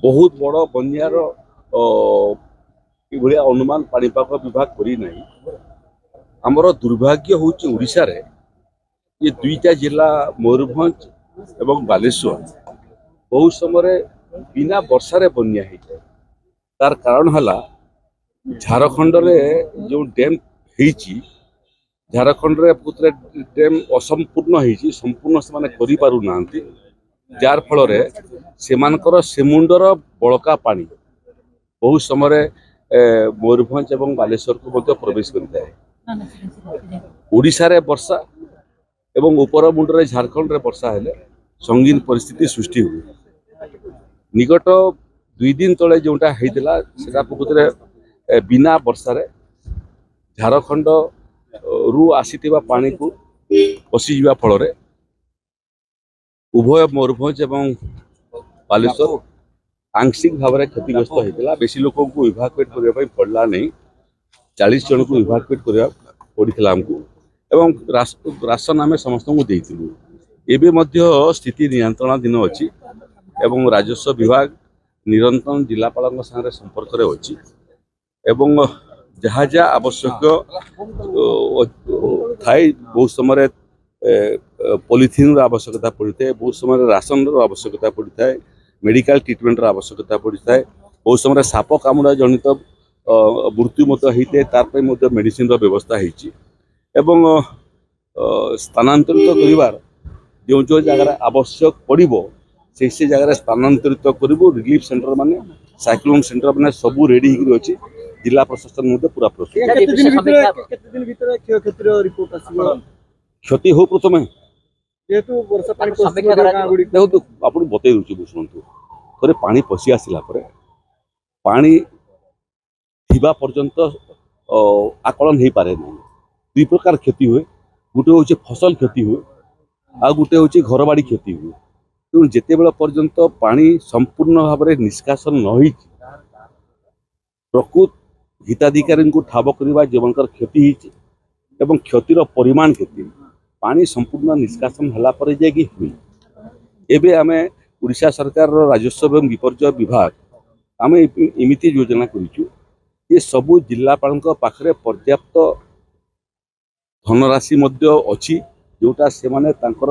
बहुत बड़ बन्यार ये अनुमान पाणीपाग विभाग करना। आमर दुर्भाग्य हूँ ओडिशा रे ये दुईटा जिला मयूरभंज एवं बालेश्वर बहुत समय बिना वर्षार बन्या है। तार कारण है झारखंड रे जो डैम होती झारखंड रे पुतरे डैम असंपूर्ण होती संपूर्ण से करि पारु नांती जार फल सेमानकर सेमुंडर बड़का पानी बहुत समय मयूरभंज एवं बालेश्वर को मध्य प्रवेश करता है। ओडिशा रे वर्षा एवं उपर मुंडरे झारखंड रे वर्षा हेले संगीन परिस्थिति सृष्टि हुए। निकट 2 दिन तले जोटा होता से प्रकृति बिना वर्षा रे झारखंड रु आसीथिबा पानी को पशिजा फल उभय मयूरभंज एवं बालेश्वर आंशिक भाव में क्षतिग्रस्त होता। बेसी लोक को इभाकुएट करने पड़ला नहीं 40 जन को इभाकुएट करने पड़ा आमको एवं राशन आम समस्त को देलु। एवं स्थिति नियंत्रण अच्छी एवं राजस्व विभाग निरंतर जिलापाल सागर संपर्क में अच्छी एवं जहाँ जहाँ आवश्यक थाई बहुत समय पॉलिथिन आवश्यकता पड़ता है, बहुत समय राशन आवश्यकता पड़ता है, मेडिकल ट्रिटमेंट आवश्यकता पड़ता है, बहुत समय साप कामुड़ा जनित मृत्यु होता है तार मेडिसिन व्यवस्था होती एवं स्थानांतरित करिवार जो जो जगह आवश्यक पड़ो से जगह स्थानांतरित करूँ। रिलीफ सेंटर माने साइक्लोन सेंटर माने सबू रेडी अच्छी जिला प्रशासन पूरा क्षति हो प्रथम देखो आप बतई दूसरी शुणु थे पानी पशि आसला पानी थिबा पर्यंत आकलन हो पारे ना। 2 प्रकार क्षति हुए, गोटे हूँ फसल क्षति हुए आ गोटे हूँ घर बाड़ी क्षति हुए। तेणु जिते बेला पर्यंत पानी संपूर्ण भाव में निष्कासन न हो प्रकृत हिताधिकारी को ठाब करने जो क्षति एवं क्षतिर परिमाण क्षति पानी संपूर्ण निष्कासन होला पर जाकि हुई। एबे आमे उड़ीसा सरकार राजस्व एवं विपर्यय विभाग आम एमती योजना करूँ ये सबू जिलापाल पाखरे पर्याप्त धनराशि अच्छी जोटा से माने तांकर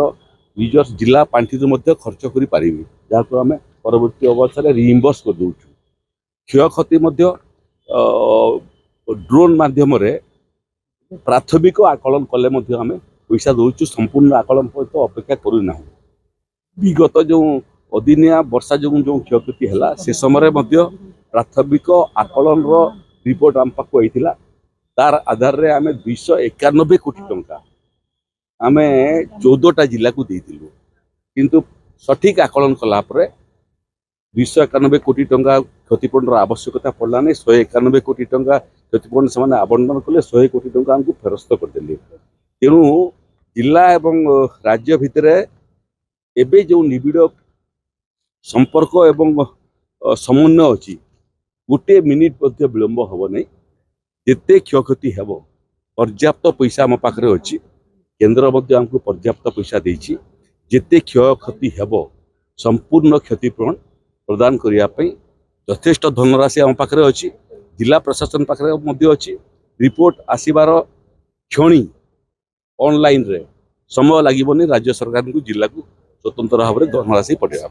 निज जिला पांठी खर्च कर पारे जहाँ आम परवर्ती अवस्था रिइंबर्स कर दौर क्षय क्षति ड्रोन माध्यम प्राथमिक आकलन कले आम पैसा दौचु संपूर्ण आकलन तो अपेक्षा करूना। विगत जो अदिनिया वर्षा जो क्षयक्षति है से समय प्राथमिक आकलन रिपोर्ट आम पाक होता तार आधार रे आम 291 कोटी टंका आम 14टा जिला को देलु किंतु सठिक आकलन कलापर 291 कोटी टंका क्षतिपूरण आवश्यकता पड़ला नहीं। 191 कोटी टंका क्षतिपूरण से आवंटन कले 100 कोटी टंका आमको फेरस्त करदे। तेणु जिला एवं राज्य भितर एबे जो निबिड़ संपर्क एवं समन्वय अच्छी गोटे मिनिट विलंब हम नहीं। जिते क्षयक्षति हेब पर्याप्त पैसा आम पाखे अच्छी केन्द्र आमको पर्याप्त पैसा देछि जिते क्षयक्षति हेब संपूर्ण क्षतिपूरण प्रदान करने यथेष्ट धनराशि आम पाखे अच्छी जिला प्रशासन पाखे अच्छी रिपोर्ट आसबार क्षणी ऑनलाइन रे समय लगे राज्य सरकार को जिला को स्वतंत्र भाव में धनराशि पठेगा।